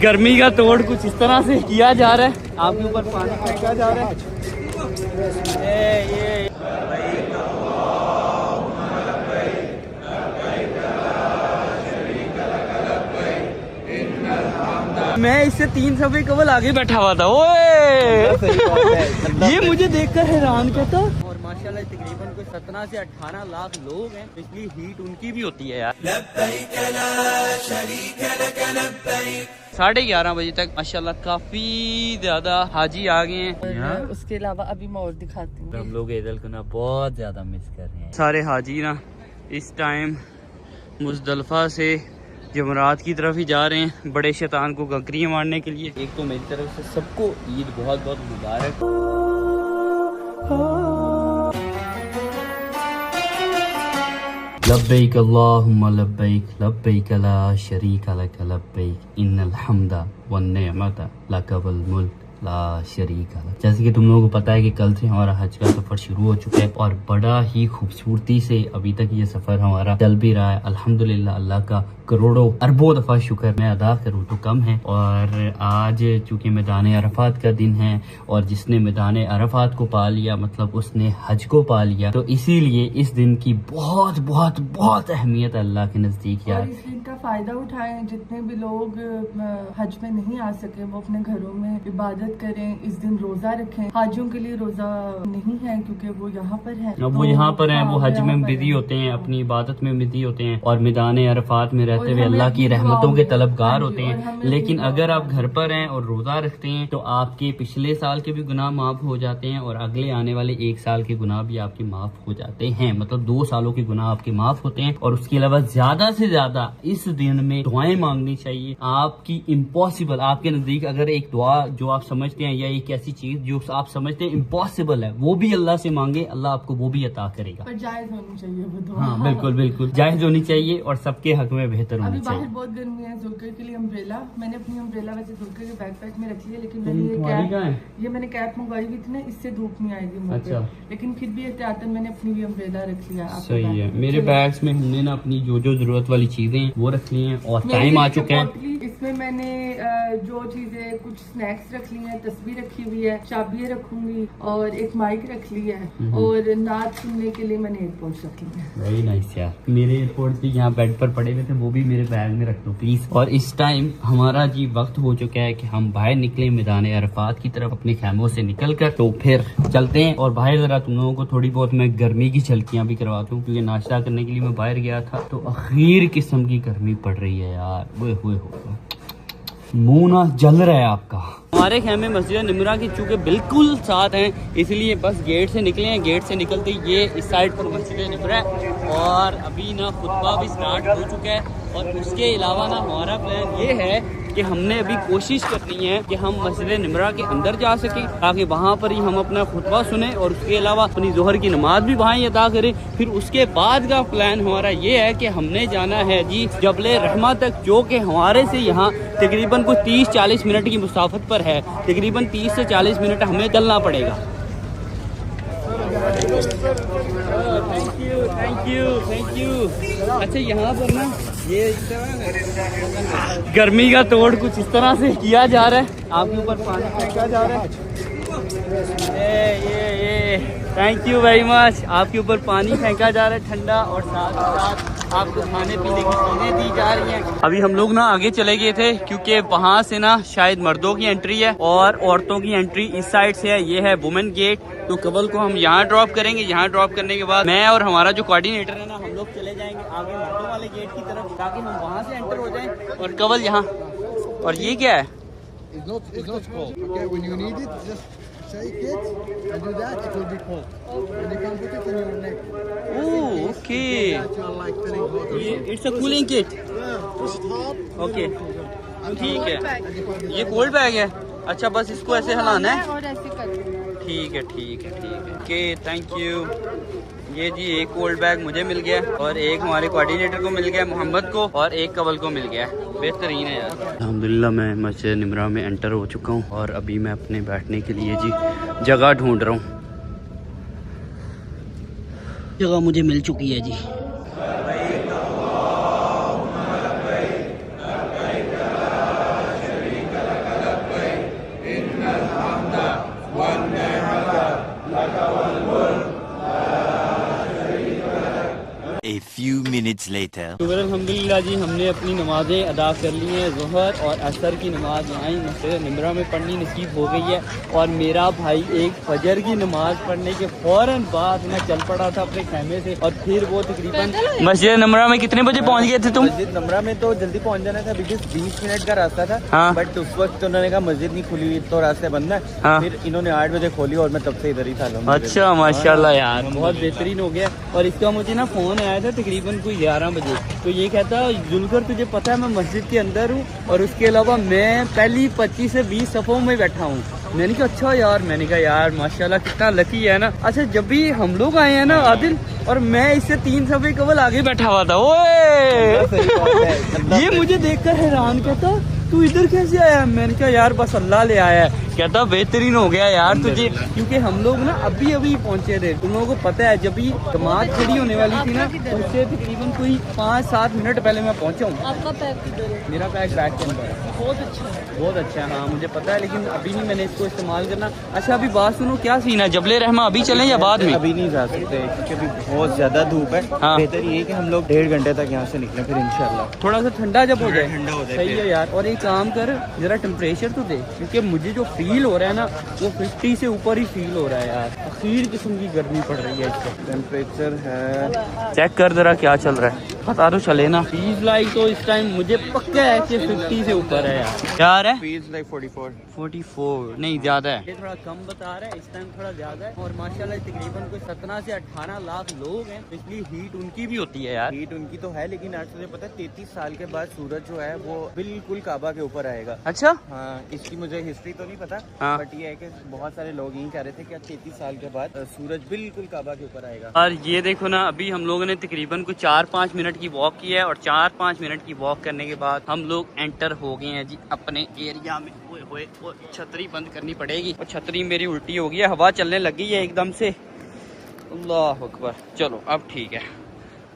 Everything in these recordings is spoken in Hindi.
गर्मी का तोड़ कुछ इस तरह से किया जा रहा है, आपके ऊपर पानी फेंका जा रहा है। ये मैं इससे 3 सफ़े कबल आगे बैठा हुआ था। ओए ये मुझे देखकर हैरान कहता। और माशाल्लाह तकरीबन कोई 17 से 18 लाख लोग हैं, इसलिए हीट उनकी भी होती है यार। 11:30 बजे तक माशाल्लाह काफी ज्यादा हाजी आ गए हैं। उसके अलावा अभी मैं और दिखाती हूँ, हम लोग ईद को ना बहुत ज्यादा मिस कर रहे हैं। सारे हाजी ना इस टाइम मुजदलफा से जमरात की तरफ ही जा रहे हैं, बड़े शैतान को गकरियाँ मारने के लिए। एक तो मेरी तरफ से सबको ईद बहुत बहुत मुबारक। लब्बैक अल्लाहुम्मा लब्बैक लब्बैक ला शरीका लक लब्बैक इन्नल हम्दा वन निअमता लक वल मुल्क ला शरीका लक। जैसे कि तुम लोगों को पता है कि कल से हमारा हज का सफर शुरू हो चुका है और बड़ा ही खूबसूरती से अभी तक ये सफर हमारा चल भी रहा है। अल्हम्दुलिल्लाह, अल्लाह का करोड़ों अरबों दफा शुक्र मैं अदा करूँ तो कम है। और आज चूंकि मैदान अरफात का दिन है और जिसने मैदान अरफात को पा लिया मतलब उसने हज को पा लिया, तो इसीलिए इस दिन की बहुत बहुत बहुत अहमियत अल्लाह के नजदीक यार। इस दिन का फायदा उठाएं। जितने भी लोग हज में नहीं आ सके वो अपने घरों में इबादत करें, इस दिन रोजा रखें। हाजियों के लिए रोजा नहीं है क्योंकि वो यहाँ पर है, वो यहाँ पर हैं, वो हज में बिजी होते हैं, अपनी इबादत में बिजी होते हैं और मैदान अरफात में रहते हुए अल्लाह की रहमतों के तलबगार होते हैं। लेकिन अगर आप घर पर हैं और रोजा रखते हैं तो आपके पिछले साल के भी गुनाह माफ हो जाते हैं और अगले आने वाले 1 साल के गुनाह भी आपके माफ हो जाते हैं। मतलब 2 सालों के गुनाह आपके माफ होते हैं। और उसके अलावा ज्यादा से ज्यादा इस दिन में दुआएं मांगनी चाहिए। आपकी इम्पॉसिबल, आपके नजदीक अगर एक दुआ जो आप समझते हैं या एक ऐसी चीज जो आप समझते हैं इम्पॉसिबल है, वो भी अल्लाह से मांगे, अल्लाह आपको वो भी अता करेगा। पर जायज होनी चाहिए वो दुआ। हाँ बिल्कुल बिल्कुल जायज होनी चाहिए और सबके हक में बेहतर होनी चाहिए। बाहर बहुत गर्मी है, जुल्कर के लिए अम्ब्रेला, मैंने अपनी अम्ब्रेला वैसे जुल्कर के बैकपैक में रखी है, लेकिन मैंने ये मैंने कैप मंगवाई हुई थी ना, इससे धूप नहीं आएगी मुझे। अच्छा। लेकिन फिर भी एहतियातन मैंने अपनी भी अम्ब्रेला रख लिया। सही है। मेरे बैग्स में हमने ना अपनी जो जो जरूरत वाली चीजें वो रख ली हैं और टाइम आ चुका है। इसमें मैंने जो चीजें कुछ स्नैक्स रख ली हैं, तस्वीर रखी हुई है, चाबियां रखूंगी और एक माइक रख ली है और नाच सुनने के लिए मैंने एयरपोर्ट्स रख ली है। वेरी नाइस यार। मेरे एयरपोर्ट्स भी यहाँ बेड पर पड़े हुए थे, वो भी मेरे बैग में रख दो प्लीज। और इस टाइम हमारा जी वक्त हो चुका है कि हम बाहर निकले मैदान अरफात की तरफ अपने खैमों से निकल कर, तो फिर चलते हैं। और बाहर जरा तुम लोगों को थोड़ी बहुत मैं गर्मी की झलकियां भी करवाता हूँ क्योंकि नाश्ता करने के लिए मैं बाहर गया था तो अखीर किस्म की गर्मी पड़ रही है यार। वो मुंह ना जल रहा है आपका। हमारे खेमे मस्जिद निमरा की चूँकि बिल्कुल साथ हैं, इसलिए बस गेट से निकले हैं। गेट से निकलते ये इस साइड पर मस्जिद निमरा है और अभी ना खुतबा भी स्टार्ट हो चुका है। और उसके अलावा ना हमारा प्लान ये है कि हमने अभी कोशिश करनी है कि हम मस्जिद निमरा के अंदर जा सकें ताकि वहाँ पर ही हम अपना खुतबा सुने और उसके अलावा अपनी जोहर की नमाज भी वहाँ ही अदा करें। फिर उसके बाद का प्लान हमारा ये है कि हमने जाना है जी जबले रहमा तक, जो कि हमारे से यहाँ तकरीबन कुछ 30-40 मिनट की मुसाफत पर है। तकरीबन 30 से 40 मिनट हमें चलना पड़ेगा। Thank you. अच्छा यहाँ पर ना ये गर्मी का तोड़ कुछ इस तरह से किया जा रहा है, आपके ऊपर पानी फेंका जा रहा है। ये थैंक यू वेरी मच। आपके ऊपर पानी फेंका जा रहा है ठंडा और साथ साथ आपको खाने पीने की चीजें दी जा रही हैं। अभी हम लोग ना आगे चले गए थे क्योंकि वहाँ से ना शायद मर्दों की एंट्री है और औरतों की एंट्री इस साइड से है। ये है वुमेन गेट। तो कबल को हम यहाँ ड्रॉप करेंगे। यहाँ ड्रॉप करने के बाद मैं और हमारा जो कोऑर्डिनेटर है ना, हम लोग चले जाएंगे आगे मर्दों वाले गेट की तरफ ताकि हम वहाँ से एंटर हो जाएं। और कबल यहाँ, और ये क्या है? Shake it and do that, it will be cold. And you can put it on your neck. Oh, okay. Like feeling hot. It's a cooling kit. Yeah, push it hard. Okay. ठीक है, ये कोल्ड बैग है। अच्छा बस इसको ऐसे हिलाना है और ऐसे करना। ठीक है। Okay thank you. ये जी एक कोल्ड बैग मुझे मिल गया और एक हमारे कोऑर्डिनेटर को मिल गया मोहम्मद को और एक कबल को मिल गया। बेहतरीन है यार। अल्हम्दुलिल्लाह मैं मस्जिद निमरा में एंटर हो चुका हूँ और अभी मैं अपने बैठने के लिए जी जगह ढूंढ रहा हूँ। जगह मुझे मिल चुकी है जी। minutes later. अल्हम्दुलिल्लाह जी, हमने अपनी नमाज़ें अदा कर ली हैं। ज़ोहर और असर की नमाज़ यहाँ ही मस्जिद निमरा में पढ़नी नसीब हो गई है। और मेरा भाई एक फजर की नमाज़ पढ़ने के फ़ौरन बाद मैं चल पड़ा था अपने खैमे से। और फिर वो तकरीबन मस्जिद निमरा में कितने बजे पहुँच गए थे तुम? मस्जिद नमरा में तो जल्दी पहुंच जाना था, बिकॉज 20 मिनट का रास्ता था। हाँ। बट उस वक्त उन्होंने कहा मस्जिद नहीं खुली हुई तो रास्ते बंद है। हाँ। फिर इन्होंने 8 बजे खोली और मैं तब से इधर ही था। अच्छा माशाल्लाह यार, बहुत बेहतरीन हो गया। और इसका मुझे ना फ़ोन आया था तकरीबन कोई 11 बजे, तो ये कहता जुलकर तुझे पता है मैं मस्जिद के अंदर हूँ और उसके अलावा मैं पहली 25 से 20 सफ़ों में बैठा हूँ। मैंने कहा अच्छा यार, मैंने कहा यार माशाल्लाह कितना लकी है ना। अच्छा जब भी हम लोग आए हैं ना आदिल, और मैं इससे 3 सफ़े कबल आगे बैठा हुआ था। ओए ये मुझे देखकर हैरान कहता तू इधर कैसे आया? मैंने कहा यार बस अल्लाह ले आया है। कहता बेहतरीन हो गया यार तुझे, क्योंकि हम लोग ना अभी अभी पहुंचे थे। तुम लोगों को पता है जब भी जमात खड़ी होने वाली थी ना, उससे तकरीबन कोई 5-7 मिनट पहले मैं पहुंचा हूँ। आपका पैक किधर है? मेरा बैग बैग के अंदर है। बहुत अच्छा है, बहुत अच्छा है। हाँ मुझे पता है, लेकिन अभी नहीं मैंने इसको इस्तेमाल करना। अच्छा अभी बात सुनो, क्या सीन है जबले रहमा? अभी चलें या बाद में? अभी नहीं जा सकते क्योंकि अभी बहुत ज्यादा धूप है। हाँ। बेहतर ये है कि हम लोग 1.5 घंटे तक यहाँ से निकले, फिर इंशाल्लाह थोड़ा सा ठंडा जब हो जाए। ठंडा हो जाए सही है यार। और एक काम कर, जरा टेम्परेचर तो दे, क्योंकि मुझे जो फील हो रहा है ना वो 50 से ऊपर ही फील हो रहा है यार। अखीर किस्म की गर्मी पड़ रही है इसका। टेम्परेचर है, चेक कर जरा क्या चल रहा है, पता तो चले ना। फील लाइक तो इस टाइम मुझे पक्का है कि 50 से ऊपर है यार। क्या है? फील्स लाइक 44 नहीं ज्यादा है, ये थोड़ा कम बता रहा है, इस टाइम थोड़ा ज्यादा है। और माशाल्लाह तकरीबन कोई 17 से 18 लाख लोग हैं, इसलिए हीट उनकी भी होती है यार। हीट उनकी तो है, लेकिन आज तुझे पता है 33 साल के बाद सूरज जो है वो बिल्कुल काबा के ऊपर आएगा। अच्छा हाँ, इसकी मुझे हिस्ट्री तो नहीं पता। हाँ। बट ये है कि बहुत सारे लोग यही कह रहे थे कि 33 साल के बाद सूरज बिल्कुल काबा के ऊपर आएगा। और ये देखो ना, अभी हम लोगों ने तकरीबन कुछ 4-5 मिनट की वॉक की है। और 4-5 मिनट की वॉक करने के बाद हम लोग एंटर हो गए हैं जी अपने एरिया में। ओए होए, वो छतरी बंद करनी पड़ेगी, और छतरी मेरी उल्टी हो गई है, हवा चलने लगी है एकदम से। अल्लाह अकबर। चलो अब ठीक है,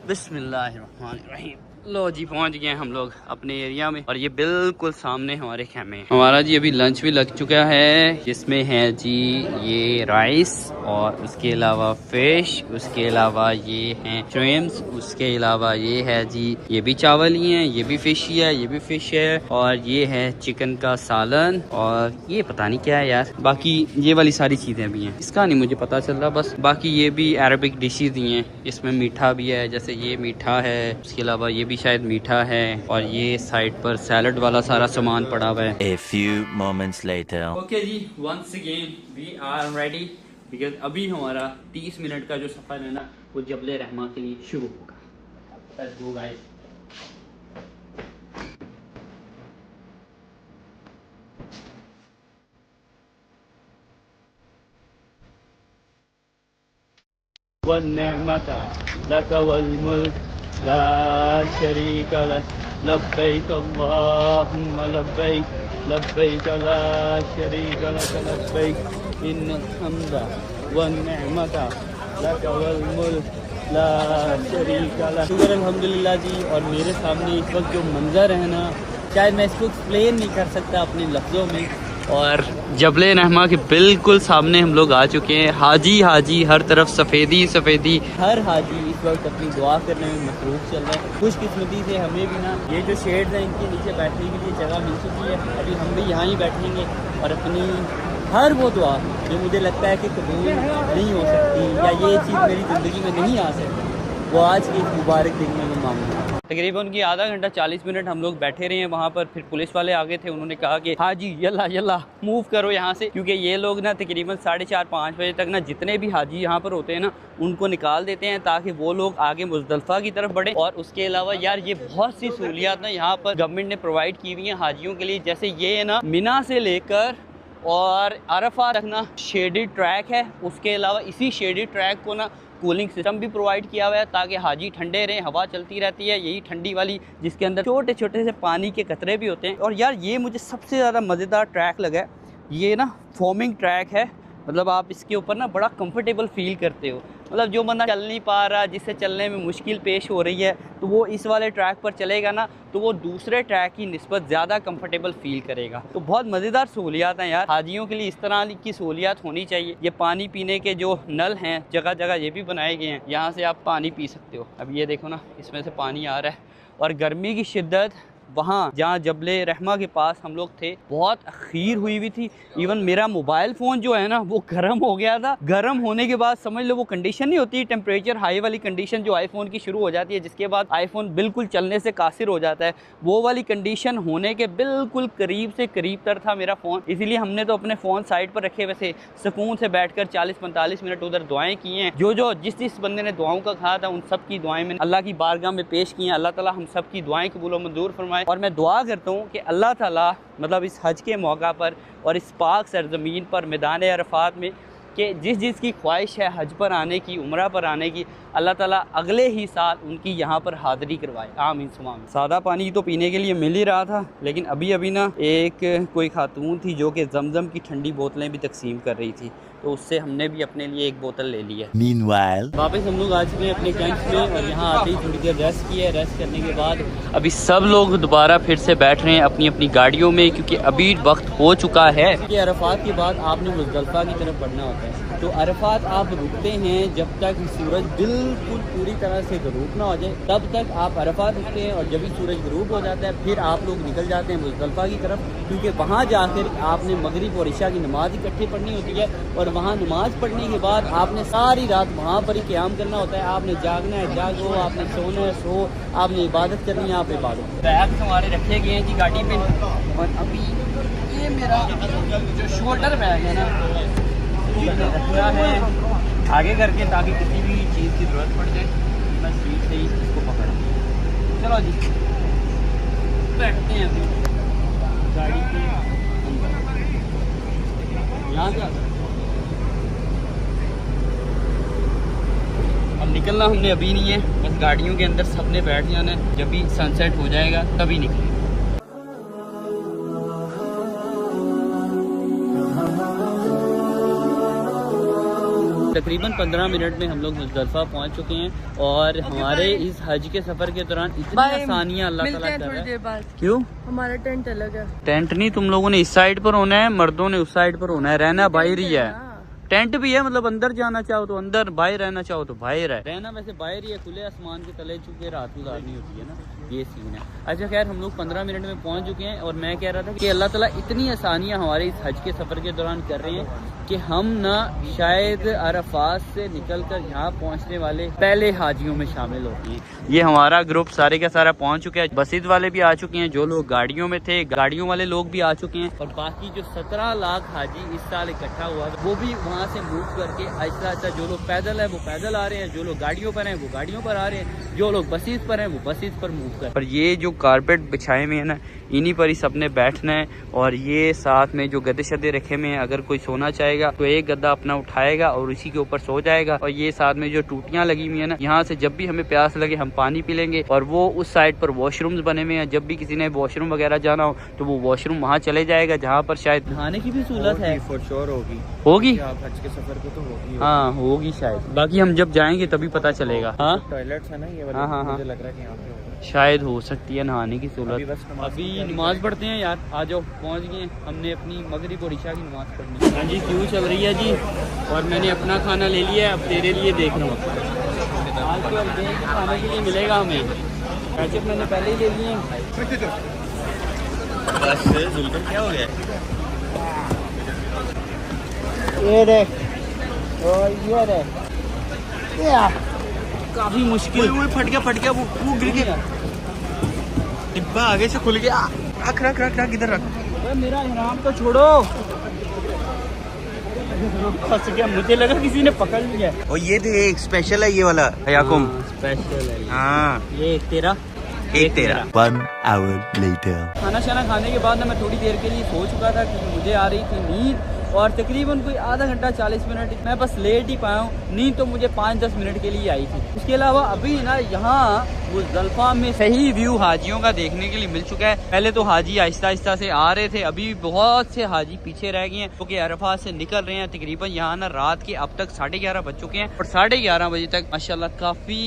बिस्मिल्लाहिर्रहमानिर्रहीम। लो जी पहुंच गए हम लोग अपने एरिया में, और ये बिल्कुल सामने हमारे खेमे हैं। हमारा जी अभी लंच भी लग चुका है, जिसमें है जी ये राइस, और उसके अलावा फिश, उसके अलावा ये हैं श्रिम्प्स, उसके अलावा ये है जी ये भी चावल ही हैं, ये भी फिश ही है, ये भी फिश है, और ये है चिकन का सालन, और ये पता नहीं क्या है यार। बाकी ये वाली सारी चीज़ें भी हैं, इसका नहीं मुझे पता चल रहा बस। बाकी ये भी अरबिक डिशेज ही हैं, इसमें मीठा भी है, जैसे ये मीठा है, उसके अलावा ये भी शायद मीठा है, और ये साइड पर सैलड वाला सारा सामान पड़ा हुआ है। A few moments later. Okay जी, once again we are ready, because अभी हमारा 30 मिनट का जो सफ़र है ना वो जबले रहमा के लिए शुरू होगा। Let's go guys. वन्निअमत लक वल मुल्क ला शरीक लक लब्बैक अल्लाहुम्मा लब्बैक लब्बैक ला शरीक लक लब्बैक इन्नल हम्दा वन्निअमत लक वल मुल्क ला शरीक लक। शुक्र अल्हम्दुलिल्लाह जी। और मेरे सामने इस वक्त जो मंजर है ना, शायद मैं इसको एक्सप्लेन नहीं कर सकता अपने लफ्ज़ों में। और जबले रहमा के बिल्कुल सामने हम लोग आ चुके हैं। हाजी हर तरफ सफ़ेदी सफ़ेदी, हर हाजी इस वक्त अपनी दुआ करने में मसरूफ़ चल रहा है। खुशकिस्मती से हमें भी ना ये जो शेड्स हैं इनके नीचे बैठने के लिए जगह मिल चुकी है। अभी हम भी यहाँ ही बैठेंगे और अपनी हर वो दुआ जो मुझे लगता है कि कबूल नहीं हो सकती, या ये चीज़ मेरी ज़िंदगी में नहीं आ सकती, वो आज के इस मुबारक दिन में मैं मांगूंगा। तकरीबन उनकी आधा घंटा 40 मिनट हम लोग बैठे रहे हैं वहाँ पर। फिर पुलिस वाले आ गए थे, उन्होंने कहा कि हाजी यल्ला मूव करो यहाँ से, क्योंकि ये लोग ना तकरीबन 4:30-5 बजे तक ना जितने भी हाजी यहाँ पर होते हैं ना उनको निकाल देते हैं, ताकि वो लोग आगे मुज़दलिफ़ा की तरफ बढ़े। और उसके अलावा यार ये बहुत सी सहूलियात ना यहाँ पर गवर्नमेंट ने प्रोवाइड की हुई हैं हाजियों के लिए। जैसे ये ना मिना से लेकर और अरफा तक ना शेडेड ट्रैक है, उसके अलावा इसी शेडेड ट्रैक को ना कूलिंग सिस्टम भी प्रोवाइड किया हुआ है, ताकि हाजी ठंडे रहें, हवा चलती रहती है यही ठंडी वाली, जिसके अंदर छोटे छोटे से पानी के कतरे भी होते हैं। और यार ये मुझे सबसे ज़्यादा मज़ेदार ट्रैक लगा है, ये ना फोमिंग ट्रैक है, मतलब आप इसके ऊपर ना बड़ा कंफर्टेबल फील करते हो। मतलब जो बंदा चल नहीं पा रहा, जिससे चलने में मुश्किल पेश हो रही है, तो वो इस वाले ट्रैक पर चलेगा ना, तो वो दूसरे ट्रैक की निस्बत ज़्यादा कंफर्टेबल फील करेगा। तो बहुत मज़ेदार सहूलियात हैं यार, हाजियों के लिए इस तरह की सहूलियात होनी चाहिए। ये पानी पीने के जो नल हैं जगह जगह ये भी बनाए गए हैं, यहाँ से आप पानी पी सकते हो। अब ये देखो ना, इसमें से पानी आ रहा है। और गर्मी की शिद्दत वहाँ जहाँ जबले रहमा के पास हम लोग थे, बहुत अखीर हुई हुई थी। इवन मेरा मोबाइल फ़ोन जो है ना वो गर्म हो गया था। गर्म होने के बाद समझ लो वो कंडीशन नहीं होती, टेम्परेचर हाई वाली कंडीशन जो आईफोन की शुरू हो जाती है, जिसके बाद आईफोन बिल्कुल चलने से कासिर हो जाता है, वो वाली कंडीशन होने के बिल्कुल करीब से करीब तर था मेरा फ़ोन। इसीलिए हमने तो अपने फ़ोन साइड पर रखे हुए थे, सुकून से बैठ कर 40-45 मिनट उधर दुआएँ की हैं। जो जिस बंदे ने दुआओं का कहा था, उन सब की दुआएँ मैंने अल्लाह की बारगाह में पेश की हैं। अल्लाह ताला हम सब की दुआएँ कबूल व मंजूर फरमाए। और मैं दुआ करता हूँ कि अल्लाह ताला मतलब इस हज के मौका पर और इस पाक सरज़मीन पर मैदान अरफात में कि जिस की ख्वाहिश है हज पर आने की, उम्रा पर आने की, अल्लाह ताला अगले ही साल उनकी यहाँ पर हाज़िरी करवाए। आमीन सुमा आमीन। सादा पानी तो पीने के लिए मिल ही रहा था, लेकिन अभी ना एक कोई खातून थी जो कि जमजम की ठंडी बोतलें भी तकसीम कर रही थी, तो उससे हमने भी अपने लिए एक बोतल ले ली है। Meanwhile, वापस हम लोग आ चुके हैं अपने कैंप में और यहाँ आते ही थोड़ी देर रेस्ट की है। रेस्ट करने के बाद अभी सब लोग दोबारा फिर से बैठ रहे हैं अपनी अपनी गाड़ियों में, क्योंकि अभी वक्त हो चुका है कि अरफात के बाद आपने मुज़दलिफ़ा की तरफ बढ़ना होता है। तो अरफात आप रुकते हैं जब तक सूरज बिल्कुल पूरी तरह से ग़रूब ना हो जाए, तब तक आप अरफात रुकते हैं। और जब भी सूरज ग़रूब हो जाता है फिर आप लोग निकल जाते हैं मुज़दलिफ़ा की तरफ, क्योंकि वहाँ जाकर आपने मगरिब और इशा की नमाज़ इकट्ठी पढ़नी होती है। और वहाँ नमाज़ पढ़ने के बाद आपने सारी रात वहाँ पर ही क़याम करना होता है। आपने जागना है जागो, आपने सोना है सो, आपने इबादत करनी है आप इबादत। बैग हमारे रखे गए हैं जी गाड़ी पे। और अभी ये मेरा जो शोल्डर बैग है ना, रखना है आगे करके, ताकि किसी भी चीज़ की ज़रूरत पड़ जाए मैं सीट से ही इसको पकड़ा। चलो जी बैठते हैं अभी गाड़ी के अंदर। यहाँ से अब निकलना हमने अभी नहीं है, बस गाड़ियों के अंदर सबने बैठ जाना है। जब भी सनसेट हो जाएगा तभी निकलेंगे। तकरीबन 15 मिनट में हम लोग मुज़दलिफ़ा पहुंच चुके हैं। और हमारे इस हज के सफ़र के दौरान इतनी आसानियाँ अल्लाह ताला कर रहा है। क्यों? हमारा टेंट अलग है। टेंट नहीं, तुम लोगों ने इस साइड पर होना है, मर्दों ने उस साइड पर होना है। रहना बाहर ही है, टेंट भी है, मतलब अंदर जाना चाहो तो अंदर, बाहर रहना चाहो तो बाहर है। रहना वैसे बाहर ही है, खुले आसमान के तले, चूँकि रात गुजारनी होती है ना, ये सीन है। अच्छा खैर हम लोग 15 मिनट में पहुंच चुके हैं। और मैं कह रहा था कि अल्लाह ताला इतनी आसानियां हमारे इस हज के सफ़र के दौरान कर रहे हैं कि हम ना शायद अरफात से निकलकर यहाँ पहुँचने वाले पहले हाजियों में शामिल होते हैं। ये हमारा ग्रुप सारे का सारा पहुँच चुका है। बसीद वाले भी आ चुके हैं, जो लोग गाड़ियों में थे गाड़ियों वाले लोग भी आ चुके हैं। और बाकी जो 17 लाख हाजी इस साल इकट्ठा हुआ वो भी वहाँ से मूव करके आहिस्ता आहिस्ता, जो लोग पैदल है वो पैदल आ रहे हैं, जो लोग गाड़ियों पर हैं वो गाड़ियों पर आ रहे हैं, जो लोग बसीद पर हैं वो बसीद पर मूव कर। पर ये जो कारपेट बिछाए हुए हैं ना, इन्हीं पर ही सबने बैठना है। और ये साथ में जो गद्दे शद्दे रखे हुए हैं, अगर कोई सोना चाहेगा तो एक गद्दा अपना उठाएगा और उसी के ऊपर सो जाएगा। और ये साथ में जो टूटियां लगी हुई है ना, यहाँ से जब भी हमें प्यास लगे हम पानी पी लेंगे। और वो उस साइड पर वॉशरूम्स बने हुए हैं, जब भी किसी ने वॉशरूम वगैरह जाना हो तो वो वॉशरूम वहाँ चले जाएगा, जहाँ पर शायद नहाने की भी सहूलत है। फॉर श्योर होगी आप हज के सफर पे तो होगी। हाँ होगी शायद, बाकी हम जब जाएंगे तभी पता चलेगा। हाँ टॉयलेट्स है ना ये वाले, हाँ। मुझे लग रहा है कि यहाँ पे होगा। शायद हो सकती है नहाने की सहूलत। अभी नमाज पढ़ते हैं यार, आ जाओ पहुँच गए। हमने अपनी मगरिब और इशा की नमाज पढ़नी। हाँ जी क्यों चल रही है जी। और मैंने अपना खाना ले लिया है, अब तेरे लिए देख रहा हूँ। आज तो खाने के लिए मिलेगा हमें, ऐसे मैंने पहले ही ले लिए हैं। बस जुल्फन क्या हो गया? ये देख ये देख, काफी मुश्किल। वो फट गया वो गिर गया। डिब्बा आगे से खुल गया। रख इधर रख। मेरा इनाम तो छोड़ो। फंस गया, मुझे लगा किसी ने पकड़ लिया। और ये देख स्पेशल है ये वाला हयाकुम। स्पेशल है हाँ ये एक तेरा। 1 hour later. खाना शाना खाने के बाद ना मैं थोड़ी देर के लिए सो चुका था, क्योंकि मुझे आ रही थी नींद। और तकरीबन कोई आधा घंटा 40 मिनट मैं बस लेट ही पाया हूँ, नींद तो मुझे 5-10 मिनट के लिए आई थी। उसके अलावा अभी ना यहाँ मुज़दलिफ़ा में सही व्यू हाजियों का देखने के लिए मिल चुका है। पहले तो हाजी आहिस्ता आहिस्ता से आ रहे थे, अभी बहुत से हाजी पीछे रह गए हैं क्योंकि अरफात से निकल रहे हैं। तकरीबन यहाँ ना रात के अब तक 11:30 बज चुके हैं और 11:30 बजे तक माशाल्लाह काफी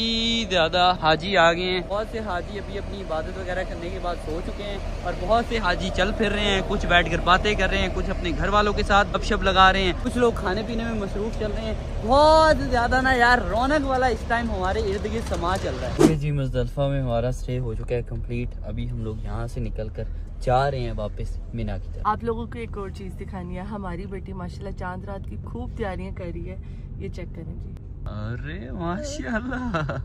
ज्यादा हाजी आ गए हैं। बहुत से हाजी अभी अपनी इबादत वगैरह करने के बाद सो चुके हैं और बहुत से हाजी चल फिर रहे हैं, कुछ बैठ कर बातें कर रहे हैं, कुछ अपने घर वालों के साथ गपशप लगा रहे हैं, कुछ लोग खाने पीने में मसरूफ चल रहे हैं। बहुत ज्यादा ना यार रौनक वाला इस टाइम हमारे इर्द गिर्द समा चल रहा है। जी मुज़दलिफ़ा में हमारा स्टे हो चुका है कंप्लीट। अभी हम लोग यहाँ से निकल कर जा रहे हैं वापस मिना की तरफ। आप लोगों को एक और चीज दिखानी है, हमारी बेटी माशाल्लाह चांद रात की खूब तैयारियां कर रही है, ये चेक करें जी। अरे माशाल्लाह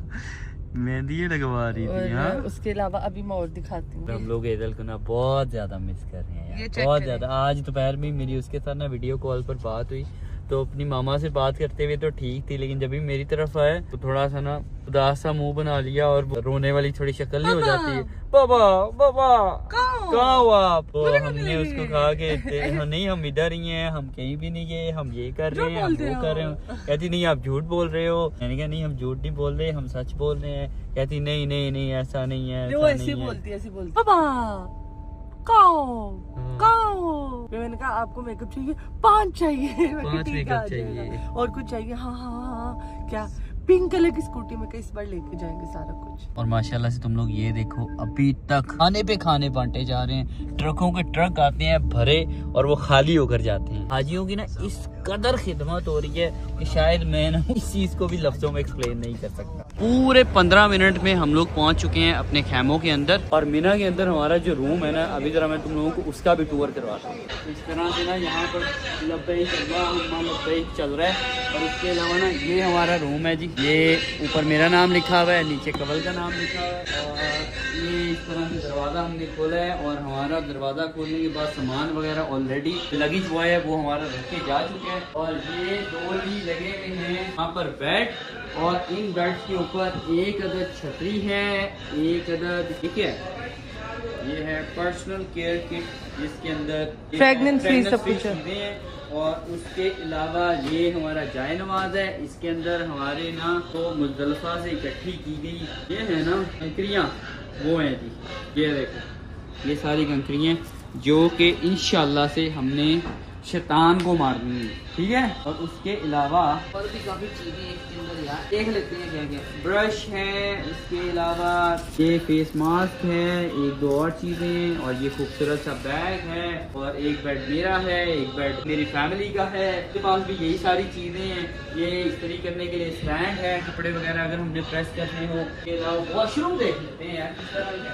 मेहंदी लगवा रही थी। हाँ? उसके अलावा अभी मैं और दिखाती हूँ। हम लोग ईद को ना बहुत ज्यादा मिस कर रहे हैं यार, बहुत ज्यादा। आज दोपहर में मेरी उसके साथ ना वीडियो कॉल पर बात हुई तो अपनी मामा से बात करते हुए तो ठीक थी, लेकिन जब भी मेरी तरफ आए तो थोड़ा सा ना उदास सा मुंह बना लिया और रोने वाली थोड़ी शक्ल नहीं हो जाती है। बाबा बाबा कहाँ हो आप? तो हमने उसको कहा कि नहीं हम इधर ही हैं, हम कहीं भी नहीं गए, हम ये कर रहे हैं, हम वो कर रहे हैं। कहती नहीं आप झूठ बोल रहे हो। मैंने कहा नहीं हम झूठ नहीं बोल रहे, हम सच बोल रहे हैं। कहती नहीं नहीं नहीं ऐसा नहीं है, ऐसी बोलती पापा मैंने कहा आपको मेकअप चाहिए? 5 चाहिए, 5 मेकअप चाहिए और कुछ चाहिए? हाँ क्या पिंक कलर की स्कूटी में इस बार लेके जाएंगे सारा कुछ। और माशाल्लाह से तुम लोग ये देखो अभी तक खाने पे खाने बांटे जा रहे हैं। ट्रकों के ट्रक आते हैं भरे और वो खाली होकर जाते हैं। हाजियों की ना इस कदर खिदमत हो रही है कि शायद मैं ना इस चीज को भी लफ्जों में एक्सप्लेन नहीं कर सकता। पूरे 15 मिनट में हम लोग पहुंच चुके हैं अपने खैमों के अंदर और मिना के अंदर हमारा जो रूम है ना, अभी जरा मैं तुम लोगों को उसका भी टूर करवाता हूँ। इस तरह से ना यहाँ पर लब्बैक चल रहा है और उसके अलावा ना ये हमारा रूम है जी। ये ऊपर मेरा नाम लिखा हुआ है, नीचे कवल का नाम लिखा हुआ है और ये इस तरह से दरवाज़ा हमने खोला है और हमारा दरवाज़ा खोलने के बाद सामान वगैरह ऑलरेडी लगेज हुआ है वो हमारा रख के जा चुके हैं। और ये 2 भी लगे हुए हैं यहाँ पर बेड और इन बेड के ऊपर एक अदद छतरी है, एक अदद ठीक है ये है पर्सनल केयर किट जिसके अंदर प्रेगनेंसी सब कुछ है। और उसके अलावा ये हमारा जाए नमाज है, इसके अंदर हमारे ना तो मुज़दलिफ़ा से इकट्ठी की गई ये है ना कंकरियाँ वो हैं जी। ये देखो ये सारी कंकरियाँ जो कि इंशाल्लाह से हमने शैतान को मारनी है, ठीक है। और उसके अलावा और भी काफ़ी चीज़ें इसके अंदर यार देख लेते हैं क्या क्या। ब्रश है, उसके अलावा ये फेस मास्क है, 1-2 और चीज़ें और ये खूबसूरत सा बैग है और एक बेड मेरा है, एक बेड मेरी फैमिली का है। उसके पास भी यही सारी चीज़ें हैं। ये इस्त्री करने के लिए स्टैंड है, कपड़े वगैरह अगर हमने प्रेस करने हो। इसके अलावा वॉशरूम देख लेते हैं यार किस तरह का।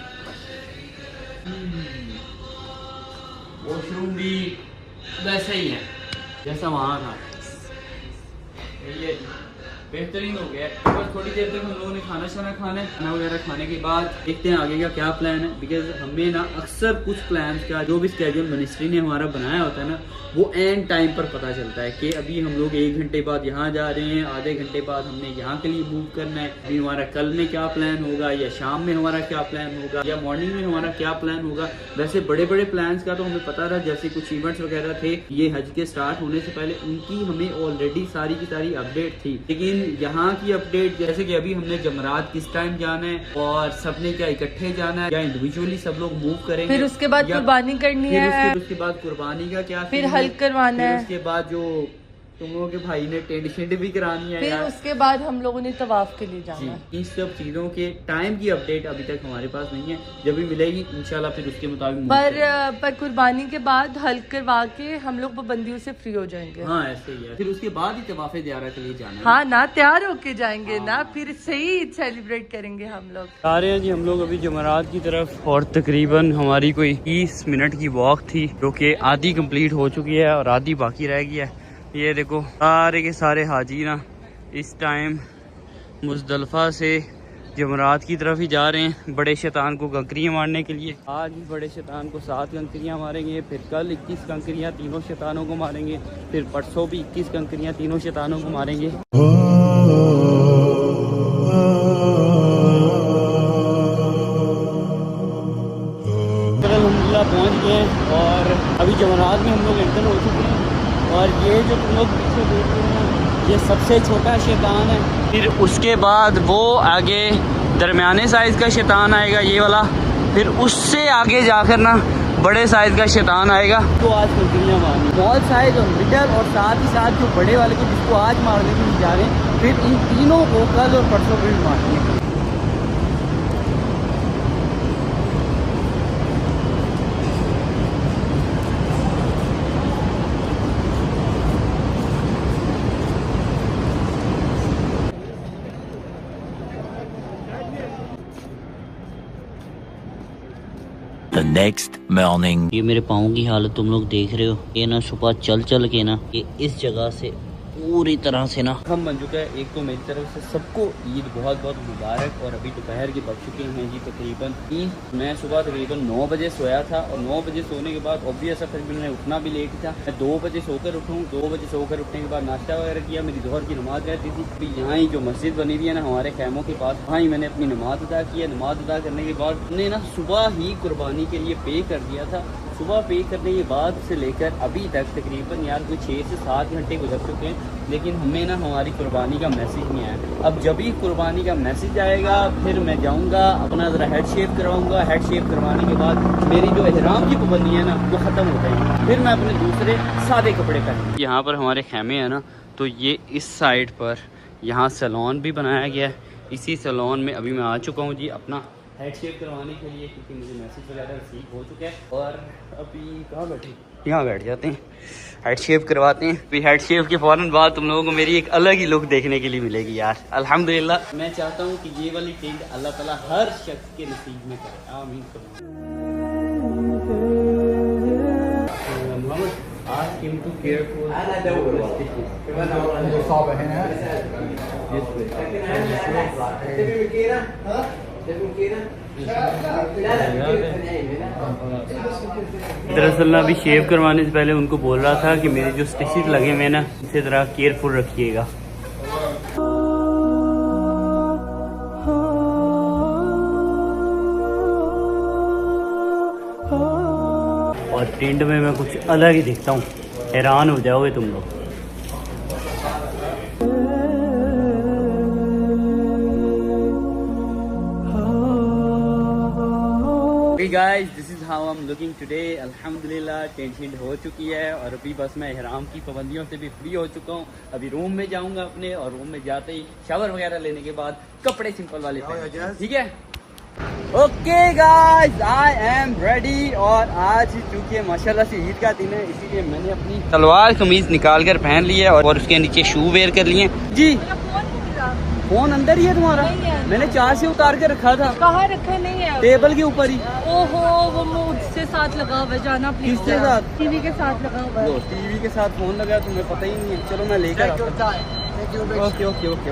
वॉशरूम भी वैसा ही है जैसा वहाँ था, ये बेहतरीन हो गया। बस थोड़ी देर तक हम लोगों ने खाना वगैरह खाने के बाद देखते हैं आगे का क्या प्लान है। बिकॉज हमें ना अक्सर कुछ प्लान का जो भी स्केड्यूल मिनिस्ट्री ने हमारा बनाया होता है ना वो एंड टाइम पर पता चलता है कि अभी हम लोग 1 घंटे बाद यहाँ जा रहे हैं, आधे घंटे बाद हमने यहाँ के लिए मूव करना है, अभी हमारा कल में क्या प्लान होगा या शाम में हमारा क्या प्लान होगा या मॉर्निंग में हमारा क्या प्लान होगा। वैसे बड़े बड़े प्लान्स का तो हमें पता था, जैसे कुछ इवेंट्स वगैरह थे ये हज के स्टार्ट होने से पहले उनकी हमें ऑलरेडी सारी की सारी अपडेट थी। लेकिन यहाँ की अपडेट जैसे कि अभी हमने जमरात किस टाइम जाना है और सबने क्या इकट्ठे जाना है या इंडिविजुअली सब लोग मूव करेंगे, फिर उसके बाद कुर्बानी करनी है, उसके बाद कुर्बानी का क्या, फिर हल करवाना है, उसके बाद जो तुम लोगों के भाई ने टेंट शेंट भी करानी है, फिर उसके बाद हम लोगों ने तवाफ के लिए जाना है। इन सब चीजों के टाइम की अपडेट अभी तक हमारे पास नहीं है, जब भी मिलेगी इंशाल्लाह फिर उसके मुताबिक पर कुर्बानी के बाद हल करवा के हम लोग पाबंदियों से फ्री हो जाएंगे। हाँ ऐसे ही है, फिर उसके बाद ही तवाफ़े ज़ियारत के लिए जाना है। हाँ ना तैयार होके जाएंगे ना, फिर सही सेलिब्रेट करेंगे हम लोग। आ रहे हैं जी हम लोग अभी जमरात की तरफ और तकरीबन हमारी कोई 30 मिनट की वॉक थी जो कि आधी कंप्लीट हो चुकी है और आधी बाकी रह गई है। ये देखो सारे के सारे हाजी ना इस टाइम मुज़दलिफ़ा से जमरात की तरफ ही जा रहे हैं बड़े शैतान को कंकरियाँ मारने के लिए। आज भी बड़े शैतान को 7 कंकरियाँ मारेंगे, फिर कल 21 कंकरियाँ तीनों शैतानों को मारेंगे, फिर परसों भी 21 कंकरियाँ तीनों शैतानों को मारेंगे। अल्हम्दुलिल्लाह पहुँच गए और अभी जमरात में हम लोग एंटर हो चुके हैं और ये जो तुम लोग पीछे देख रहे हो ना, ये सबसे छोटा शैतान है। फिर उसके बाद वो आगे दरमियाने साइज़ का शैतान आएगा, ये वाला। फिर उससे आगे जाकर ना बड़े साइज़ का शैतान आएगा। तो आज कुल्फियाँ मारनी, स्मॉल साइज़ और मिडल, और साथ ही साथ जो बड़े वाले को जिसको आज मारने के लिए जा रहे हैं, फिर इन तीनों को कल और परसों भी मारनी है। The next morning. ये मेरे पाँव की हालत तुम लोग देख रहे हो। ये ना सुबह चल चल के ना ये इस जगह से पूरी तरह से ना हम बन चुका है। एक तो मेरी तरफ से सबको ईद बहुत बहुत मुबारक। और अभी दोपहर के बज चुके हैं जी तकरीबन 3। मैं सुबह तकरीबन 9 बजे सोया था, और 9 बजे सोने के बाद ऑब्वियस फिर मैंने उठना भी लेट था। मैं 2 बजे सोकर उठूँ, 2 बजे सोकर उठने के बाद नाश्ता वगैरह किया। मेरी जोहर की नमाज रहती थी। अभी यहाँ ही जो मस्जिद बनी हुई है ना हमारे खैमों के पास, वहाँ ही मैंने अपनी नमाज अदा किया। नमाज अदा करने के बाद हमने ना सुबह ही कुर्बानी के लिए पे कर दिया था। सुबह पे करने के बाद से लेकर अभी तक तकरीबन यार कोई 6 से 7 घंटे गुजर चुके हैं, लेकिन हमें ना हमारी कुर्बानी का मैसेज नहीं आया। अब जब ही कुर्बानी का मैसेज आएगा फिर मैं जाऊंगा अपना ज़रा हेड शेप करवाऊंगा। हेड शेप करवाने के बाद मेरी जो एहराम की पाबंदी है ना वो ख़त्म हो जाएगी, फिर मैं अपने दूसरे सादे कपड़े पहनूँ। यहाँ पर हमारे खेमे हैं ना, तो ये इस साइड पर यहाँ सैलून भी बनाया गया है। इसी सैलून में अभी मैं आ चुका हूँ जी अपना हेड शेप करवाने के लिए, क्योंकि मुझे मैसेज वगैरह रिसीव हो चुका है। और अभी कहाँ बैठे, यहाँ बैठ जाते हैं, हेड शेप करवाते हैं। फिर हेड शेप के फ़ौरन बाद तुम लोगों को मेरी एक अलग ही लुक देखने के लिए मिलेगी यार, अल्हम्दुलिल्लाह। मैं चाहता हूँ कि ये वाली टेंट अल्लाह ताला हर शख्स के नसीब में करे, आमीन। Ask him to care for दरअसल ना अभी शेव करवाने से पहले उनको बोल रहा था कि मेरे जो स्टिचेस लगे हुए ना इसे ज़रा केयरफुल रखिएगा। और टेंट में मैं कुछ अलग ही देखता हूँ, हैरान हो जाओगे तुम लोग। Hey guys, this is how I'm looking today. अल्हम्दुलिल्लाह टेंशन हो चुकी है, और अभी बस मैं इहराम की पाबंदियों से भी फ्री हो चुका हूँ। अभी रूम में जाऊंगा अपने, और रूम में जाते ही शावर वगैरह लेने के बाद कपड़े सिंपल वाले पहन, ठीक है। Okay guys, I am ready. और आज चूंकि माशाल्लाह से ईद का दिन है, इसीलिए मैंने अपनी सलवार कमीज निकाल कर पहन ली है, और उसके नीचे शू वेयर कर लिए जी। फोन अंदर ही है तुम्हारा? मैंने चार्ज से उतार के रखा था। कहाँ रखा? नहीं है, टेबल के ऊपर ही। ओहो, वो मुझसे साथ लगा हुआ है, जाना प्लीज। किसके साथ? टीवी के साथ लगा हुआ है। टीवी के साथ फोन लगा, तुम्हें पता ही नहीं है। चलो मैं लेकर आता हूँ। ओके ओके ओके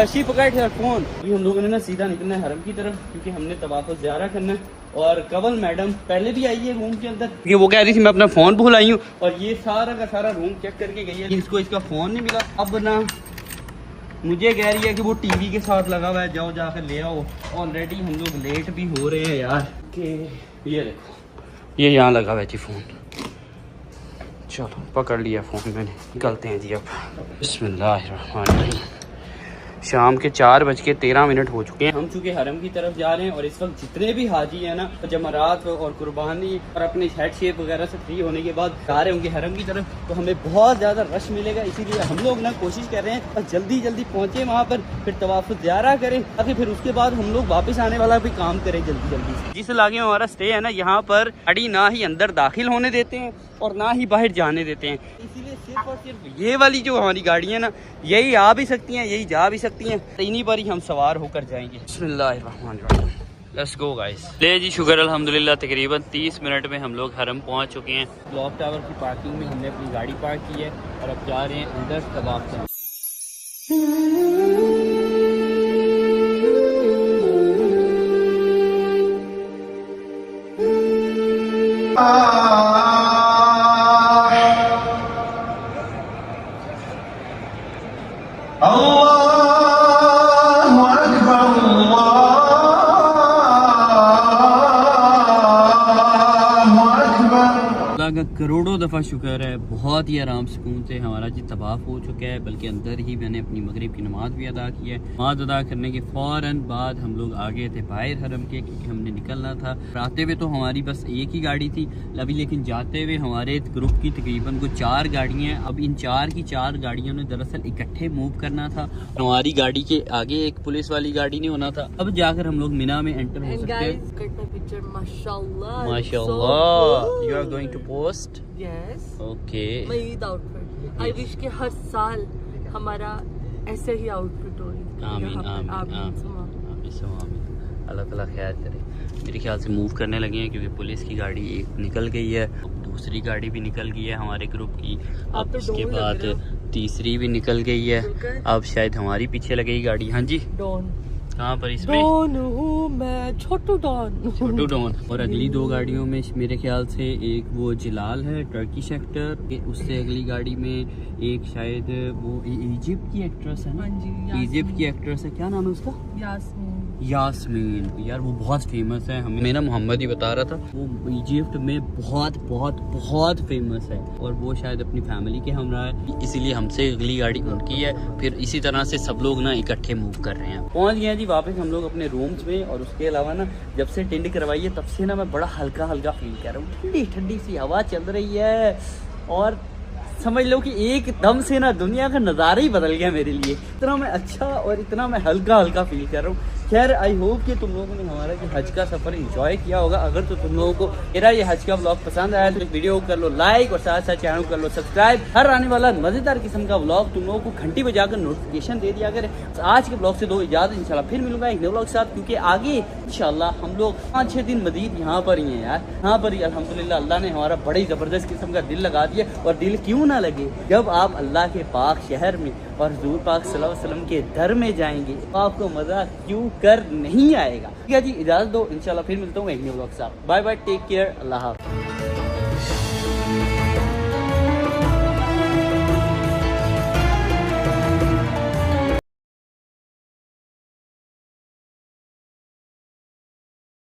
शी पकड़ है फोन। अभी हम लोगों ने ना सीधा निकलना है हरम की तरफ, क्योंकि हमने तवाफ़ ज़ियारा करना है। और कवल मैडम पहले भी आई है रूम के अंदर, क्योंकि वो कह रही थी मैं अपना फ़ोन भूल आई हूँ, और ये सारा का सारा रूम चेक करके गई है, इसको इसका फ़ोन नहीं मिला। अब ना मुझे कह रही है कि वो टीवी के साथ लगा हुआ है, जाओ जाकर ले आओ। ऑलरेडी हम लोग लेट भी हो रहे हैं यार। कि ये देखो, ये यहाँ लगा हुआ है जी फ़ोन। चलो पकड़ लिया फ़ोन मैंने, निकलते हैं जी अब। बिस्मिल्लाहिर्रहमानिर्रहीम। शाम के 4:13 हो चुके हैं। हम चूँकि हरम की तरफ जा रहे हैं, और इस वक्त जितने भी हाजी हैं ना जमरात और कुर्बानी और अपने हेड शेप वगैरह से फ्री होने के बाद जा रहे होंगे हरम की तरफ, तो हमें बहुत ज़्यादा रश मिलेगा। इसीलिए हम लोग ना कोशिश कर रहे हैं और जल्दी जल्दी पहुँचे वहाँ पर, फिर तवाफ़ ज़ियारा करें, ताकि फिर उसके बाद हम लोग वापस आने वाला भी काम करें जल्दी जल्दी। जिस इलाके में हमारा स्टे है ना, यहाँ पर गाड़ी ना ही अंदर दाखिल होने देते हैं और ना ही बाहर जाने देते हैं। इसीलिए सिर्फ और सिर्फ ये वाली जो हमारी गाड़ी है ना, यही आ भी सकती हैं, यही जा भी सकती हैं। इन्हीं पर ही हम सवार होकर जाएंगे। बिस्मिल्लाहिर्रहमानिर्रहीम, लेट्स गो गाइस। ले जी, शुक्र अल्हम्दुलिल्लाह, तकरीबन 30 मिनट में हम लोग हरम पहुंच चुके हैं। क्लॉक टावर की पार्किंग में हमने अपनी गाड़ी पार्क की है, और अब जा रहे हैं अंदर तवाफ करने। अल्लाह का करोड़ों दफ़ा शुक्र है, बहुत ही आराम सुकून से हमारा जी तवाफ़ हो चुका है, बल्कि अंदर ही मैंने अपनी मगरिब की नमाज़ भी अदा की है। नमाज़ अदा करने के फ़ौरन बाद हम लोग आ गए थे बाहर हरम के, क्योंकि हमने निकलना था। आते हुए तो हमारी बस एक ही गाड़ी थी अभी, लेकिन जाते हुए हमारे ग्रुप की तकरीबन कुछ 4 गाड़ियाँ हैं। अब इन 4 की 4 गाड़ियों ने दरअसल इकट्ठे मूव करना था। हमारी गाड़ी के आगे एक पुलिस वाली गाड़ी नहीं होना था। अब जाकर हम लोग मिना में एंटर हो सकते हैं। माशाल्लाह, you are going to post? Yes. Okay. मैं ईद आउटफिट, आई विश के हर साल हमारा ऐसे ही आउटफिट हो। आमीन आमीन आमीन, अल्लाह ताला खैर करे। मेरे ख्याल से मूव करने लगे हैं, क्योंकि पुलिस की गाड़ी एक निकल गई है, दूसरी गाड़ी भी निकल गई है हमारे ग्रुप की, अब उसके बाद तीसरी भी निकल गई है, अब शायद हमारी पीछे लगेगी गाड़ी। हाँ जी, डॉन कहाँ पर? इसमें डॉन हूँ मैं, छोटू डॉन। छोटू डॉन। और अगली 2 गाड़ियों में मेरे ख्याल से एक वो जिलाल है, टर्की सेक्टर, उससे अगली गाड़ी में एक शायद वो इजिप्ट की एक्ट्रेस है ना? हाँ जी, इजिप्ट की एक्ट्रेस है, क्या नाम है उसका? यास्मीन। यास्मीन यार, वो बहुत फेमस है। हमें मेरा मोहम्मद ही बता रहा था, वो इजिप्ट में बहुत बहुत बहुत फेमस है, और वो शायद अपनी फैमिली के हमरा है, इसीलिए हमसे अगली गाड़ी उनकी है। फिर इसी तरह से सब लोग ना इकट्ठे मूव कर रहे हैं। पहुंच गए जी वापस हम लोग अपने रूम्स में। और उसके अलावा ना जब से टेंट करवाई है तब से ना मैं बड़ा हल्का हल्का फील कर रहा हूँ। ठंडी ठंडी सी हवा चल रही है, और समझ लो कि एक दम से ना दुनिया का नज़ारा ही बदल गया मेरे लिए। इतना मैं अच्छा और इतना मैं हल्का हल्का फील कर रहा हूँ। खैर, आई होप कि तुम लोगों ने हमारा कि हज का सफ़र एंजॉय किया होगा। अगर तो तुम लोगों को मेरा ये हज का व्लॉग पसंद आया तो वीडियो को कर लो लाइक, और साथ साथ चैनल कर लो सब्सक्राइब। हर आने वाला मज़ेदार किस्म का व्लॉग तुम लोगों को घंटी बजाकर नोटिफिकेशन दे दिया करें। आज के ब्लॉग से दो इजाज़त, इंशाल्लाह फिर मिलूंगा एक नए व्लॉग के साथ, क्योंकि आगे इंशाल्लाह हम लोग 5-6 दिन मजीद यहाँ पर ही हैं यार। यहाँ पर ही अल्हम्दुलिल्लाह अल्लाह ने हमारा बड़ी ज़बरदस्त किस्म का दिल लगा दिया। और दिल क्यों ना लगे जब आप अल्लाह के पाक शहर में और हुजूर पाक सल्लल्लाहु अलैहि वसल्लम के दर में जाएंगे, तो आपको मज़ा क्यों कर नहीं आएगा। ठीक है जी, इजाज़त दो, इंशाल्लाह फिर मिलता हूँ एक नए व्लॉग के साथ। बाय बाय, टेक केयर, अल्लाह हाफ़िज़।